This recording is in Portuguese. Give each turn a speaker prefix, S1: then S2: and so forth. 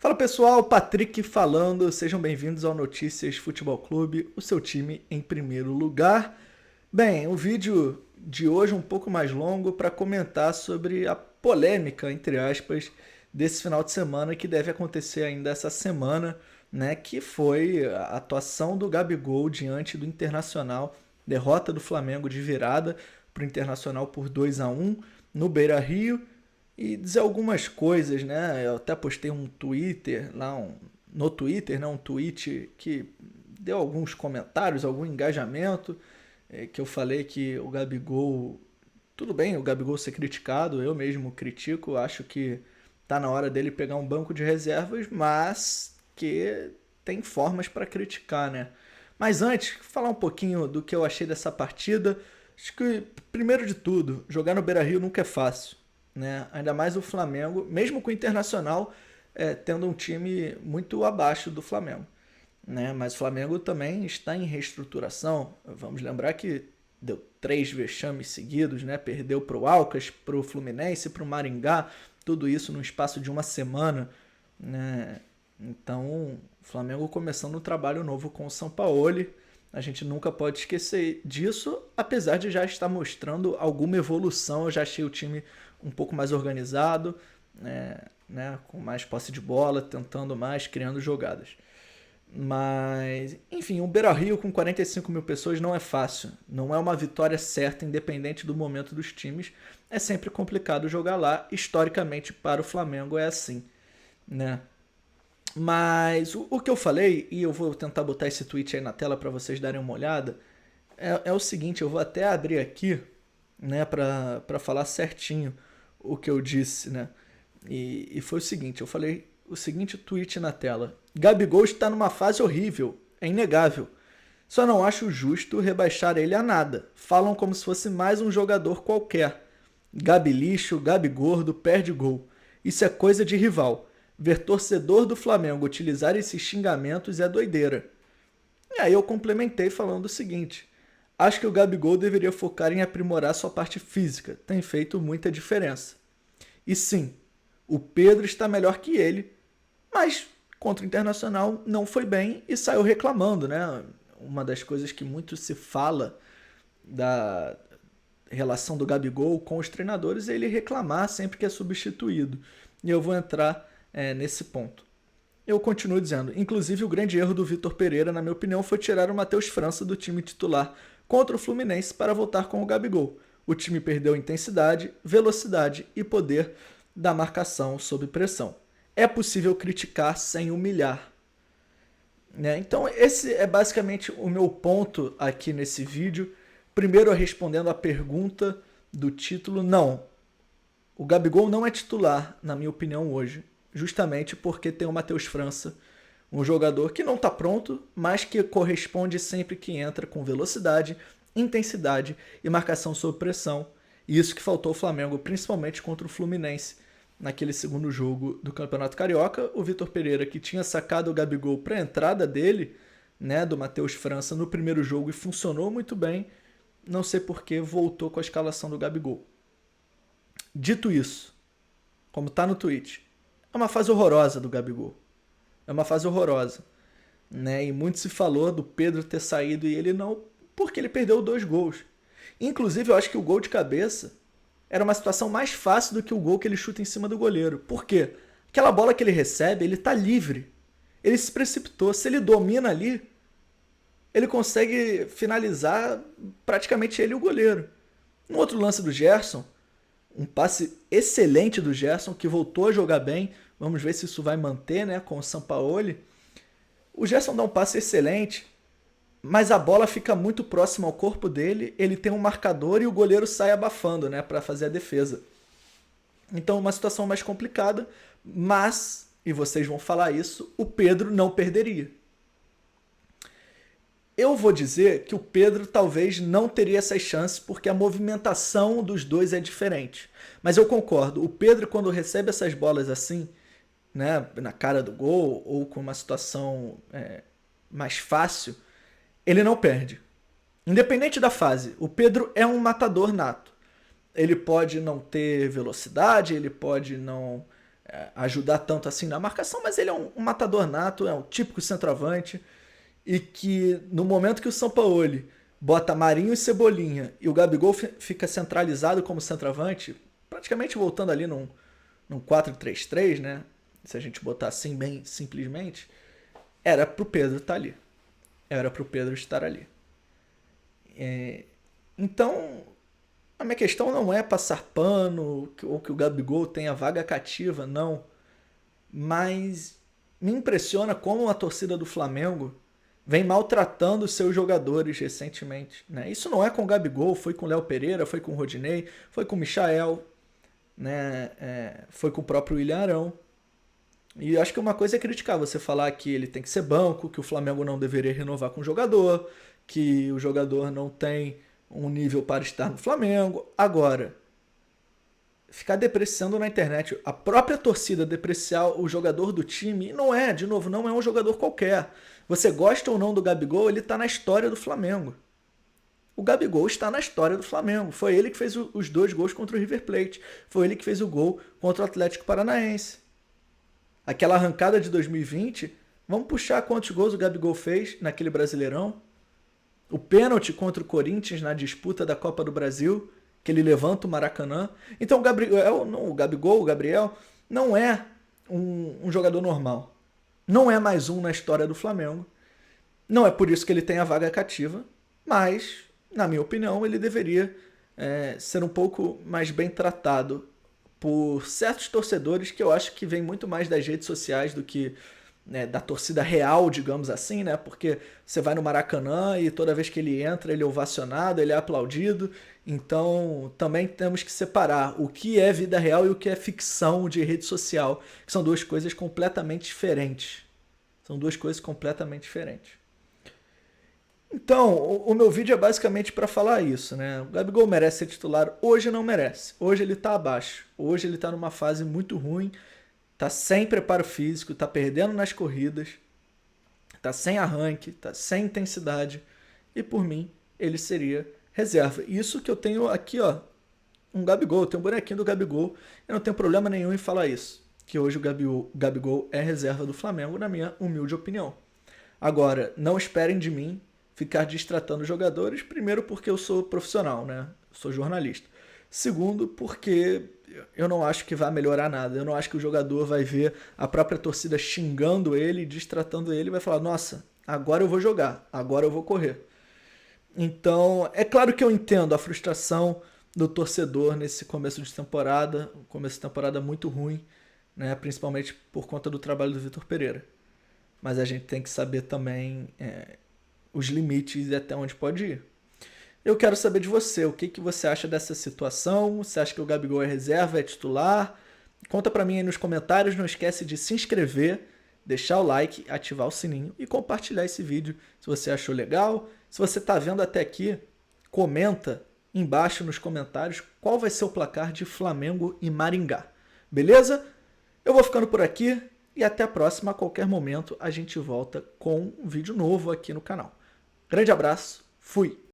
S1: Fala pessoal, Patrick falando, sejam bem-vindos ao Notícias Futebol Clube, o seu time em primeiro lugar. Bem, o vídeo de hoje é um pouco mais longo para comentar sobre a polêmica, entre aspas, desse final de semana que deve acontecer ainda essa semana, né, que foi a atuação do Gabigol diante do Internacional, derrota do Flamengo de virada para o Internacional por 2-1 no Beira-Rio. E dizer algumas coisas, né? Eu até postei um Twitter lá, no Twitter, né? Um tweet que deu alguns comentários, algum engajamento, que eu falei que o Gabigol, tudo bem, o Gabigol ser criticado, eu mesmo critico, acho que tá na hora dele pegar um banco de reservas, mas que tem formas para criticar, né? Mas antes, falar um pouquinho do que eu achei dessa partida. Acho que, primeiro de tudo, jogar no Beira-Rio nunca é fácil, né? Ainda mais o Flamengo, mesmo com o Internacional tendo um time muito abaixo do Flamengo, né? Mas o Flamengo também está em reestruturação. Vamos lembrar que deu 3 vexames seguidos, né? Perdeu para o Alcas, para o Fluminense, para o Maringá, tudo isso no espaço de uma semana, né? Então, o Flamengo começando um trabalho novo com o Sampaoli. A gente nunca pode esquecer disso, apesar de já estar mostrando alguma evolução. Eu já achei o time um pouco mais organizado, né, com mais posse de bola, tentando mais, criando jogadas. Mas, enfim, o Beira-Rio com 45 mil pessoas não é fácil. Não é uma vitória certa, independente do momento dos times. É sempre complicado jogar lá. Historicamente, para o Flamengo é assim, né? Mas o que eu falei, e eu vou tentar botar esse tweet aí na tela para vocês darem uma olhada, é o seguinte, eu vou até abrir aqui, né, para falar certinho o que eu disse, né? E foi o seguinte, eu falei o seguinte tweet na tela: Gabigol está numa fase horrível, é inegável. Só não acho justo rebaixar ele a nada. Falam como se fosse mais um jogador qualquer. Gabi lixo, Gabi gordo, perde gol. Isso é coisa de rival. Ver torcedor do Flamengo utilizar esses xingamentos é doideira. E aí eu complementei falando o seguinte: acho que o Gabigol deveria focar em aprimorar sua parte física, tem feito muita diferença. E sim, o Pedro está melhor que ele, mas contra o Internacional não foi bem e saiu reclamando, né? Uma das coisas que muito se fala da relação do Gabigol com os treinadores é ele reclamar sempre que é substituído. E eu vou entrar nesse ponto. Eu continuo dizendo, inclusive o grande erro do Vitor Pereira, na minha opinião, foi tirar o Matheus França do time titular contra o Fluminense para voltar com o Gabigol. O time perdeu intensidade, velocidade e poder da marcação sob pressão. É possível criticar sem humilhar, né? Então esse é basicamente o meu ponto aqui nesse vídeo. Primeiro, respondendo a pergunta do título, não. O Gabigol não é titular, na minha opinião, hoje. Justamente porque tem o Matheus França, um jogador que não está pronto, mas que corresponde sempre que entra com velocidade, intensidade e marcação sob pressão. E isso que faltou ao Flamengo, principalmente contra o Fluminense, naquele segundo jogo do Campeonato Carioca. O Vitor Pereira, que tinha sacado o Gabigol para a entrada dele, né, do Matheus França no primeiro jogo, e funcionou muito bem, não sei por que voltou com a escalação do Gabigol. Dito isso, como está no tweet, é uma fase horrorosa do Gabigol. É uma fase horrorosa, né? E muito se falou do Pedro ter saído e ele não, porque ele perdeu 2 gols. Inclusive, eu acho que o gol de cabeça era uma situação mais fácil do que o gol que ele chuta em cima do goleiro. Por quê? Aquela bola que ele recebe, ele tá livre. Ele se precipitou. Se ele domina ali, ele consegue finalizar praticamente ele e o goleiro. No outro lance do Gerson, um passe excelente do Gerson, que voltou a jogar bem. Vamos ver se isso vai manter, né, com o Sampaoli. O Gerson dá um passe excelente, mas a bola fica muito próxima ao corpo dele. Ele tem um marcador e o goleiro sai abafando, né, para fazer a defesa. Então, uma situação mais complicada, mas, e vocês vão falar isso, o Pedro não perderia. Eu vou dizer que o Pedro talvez não teria essas chances porque a movimentação dos dois é diferente. Mas eu concordo, o Pedro quando recebe essas bolas assim, né, na cara do gol ou com uma situação mais fácil, ele não perde. Independente da fase, o Pedro é um matador nato. Ele pode não ter velocidade, ele pode não ajudar tanto assim na marcação, mas ele é um matador nato, é um típico centroavante, e que no momento que o Sampaoli bota Marinho e Cebolinha e o Gabigol fica centralizado como centroavante, praticamente voltando ali num 4-3-3, né? Se a gente botar assim bem simplesmente, era pro Pedro estar ali. Era pro Pedro estar ali. Então, a minha questão não é passar pano ou que o Gabigol tenha vaga cativa, não. Mas me impressiona como a torcida do Flamengo vem maltratando os seus jogadores recentemente. Né? Isso não é com o Gabigol, foi com o Léo Pereira, foi com o Rodinei, foi com o Michael, né? Foi com o próprio William Arão. E acho que uma coisa é criticar, você falar que ele tem que ser banco, que o Flamengo não deveria renovar com o jogador, que o jogador não tem um nível para estar no Flamengo. Agora, ficar depreciando na internet, a própria torcida depreciar o jogador do time, não é, de novo, não é um jogador qualquer. Você gosta ou não do Gabigol, ele está na história do Flamengo. O Gabigol está na história do Flamengo. Foi ele que fez os 2 gols contra o River Plate. Foi ele que fez o gol contra o Atlético Paranaense. Aquela arrancada de 2020, vamos puxar quantos gols o Gabigol fez naquele Brasileirão? O pênalti contra o Corinthians na disputa da Copa do Brasil, que ele levanta o Maracanã. Então o Gabriel, não é um jogador normal. Não é mais um na história do Flamengo. Não é por isso que ele tem a vaga cativa, mas, na minha opinião, ele deveria ser um pouco mais bem tratado por certos torcedores que eu acho que vem muito mais das redes sociais do que da torcida real, digamos assim, né? Porque você vai no Maracanã e toda vez que ele entra, ele é ovacionado, ele é aplaudido. Então, também temos que separar o que é vida real e o que é ficção de rede social, que são 2 coisas completamente diferentes. São 2 coisas completamente diferentes. Então, o meu vídeo é basicamente para falar isso, né? O Gabigol merece ser titular, hoje não merece. Hoje ele tá abaixo. Hoje ele tá numa fase muito ruim. Tá sem preparo físico, tá perdendo nas corridas, tá sem arranque, tá sem intensidade. E por mim, ele seria reserva. Isso que eu tenho aqui, ó, um Gabigol, eu tenho um bonequinho do Gabigol. Eu não tenho problema nenhum em falar isso. Que hoje o Gabigol é reserva do Flamengo, na minha humilde opinião. Agora, não esperem de mim ficar destratando jogadores. Primeiro porque eu sou profissional, né? Sou jornalista. Segundo, porque eu não acho que vai melhorar nada. Eu não acho que o jogador vai ver a própria torcida xingando ele, destratando ele e vai falar, nossa, agora eu vou jogar, agora eu vou correr. Então, é claro que eu entendo a frustração do torcedor nesse começo de temporada muito ruim, né? Principalmente por conta do trabalho do Vitor Pereira. Mas a gente tem que saber também os limites e até onde pode ir. Eu quero saber de você, o que você acha dessa situação? Você acha que o Gabigol é reserva, é titular? Conta pra mim aí nos comentários, não esquece de se inscrever, deixar o like, ativar o sininho e compartilhar esse vídeo se você achou legal. Se você tá vendo até aqui, comenta embaixo nos comentários qual vai ser o placar de Flamengo e Maringá. Beleza? Eu vou ficando por aqui e até a próxima. A qualquer momento a gente volta com um vídeo novo aqui no canal. Grande abraço, fui!